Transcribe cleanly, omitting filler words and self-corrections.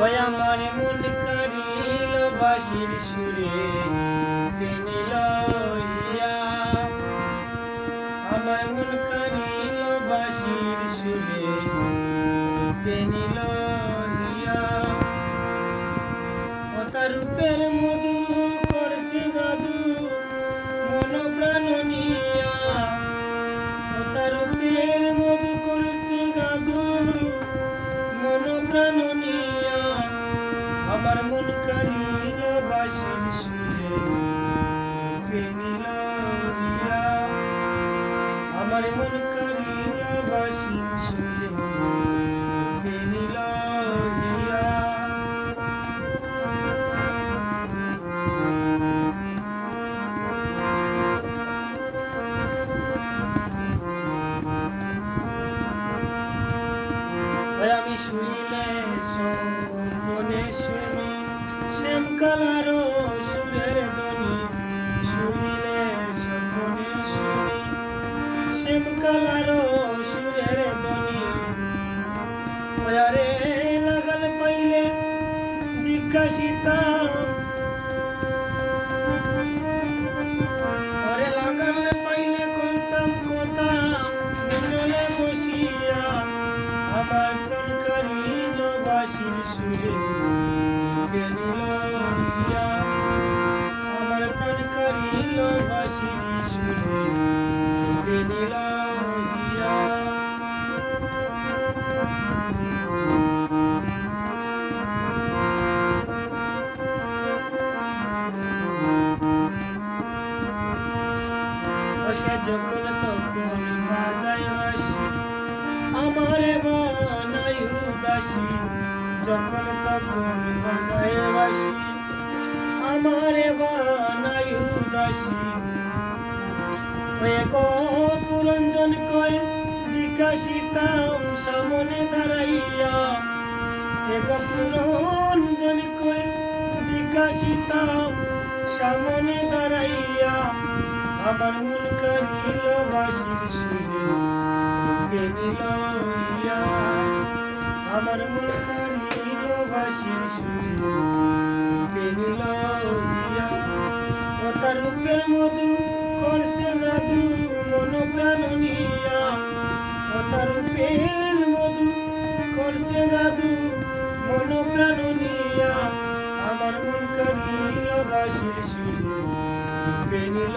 ওই আমার মন কারিল বাঁশির সুরে পেনিল ইয়া, আমার মন কারিল বাঁশির সুরে পেনিল ইয়া। ও তার রূপের মধু করছে জাদু মন প্রাণ নিয়া, ও তার রূপের মধু করছে জাদু মন প্রাণ নিয়া। আমার মন কারিল বাঁশির সুরে পেনিল ইয়া, আমার মন কারিল বাঁশির সুরে পেনিল ইয়া। আমি শুইলে স্বপ্নে শুনি শ্যাম কালার সুরের ধ্বনি, শুইলে স্বপ্নে শুনি শ্যাম কালার সুরের ধ্বনি। ওয়ারে লাগাল পাইলে জিজ্ঞাসিতাম, ওরে লাগাল পাইলে কইতাম কথা মনলে বসিয়া। আমার প্রাণ কারিল বাঁশির সুরে পেনিল ইয়া, আমার প্রাণ কারিল বাঁশির সুরে পেনিল ইয়া। সে যখন তখন বাজায় বাঁশি আমারে বানাই উদাসী, যখন তখন বাজায় বাঁশি আমারে বানাই উদাসী। ওই গো পুরঞ্জন কয় জিজ্ঞাসিতাম সামনে দাঁড়াইয়া, এগো পুরঞ্জন কয় জিজ্ঞাসিতাম সামনে দাঁড়াইয়া। আমার মন কারিল বাঁশির সুরে পেনিল ইয়া, আমার মন কারিল বাঁশির সুরে পেনিল ইয়া। ও তার রূপের মধু করছে জাদু মন প্রাণ নিয়া, ও তার রূপের মধু করছে জাদু মন প্রাণ নিয়া। আমার মন কারিল বাঁশির সুরে পেনিল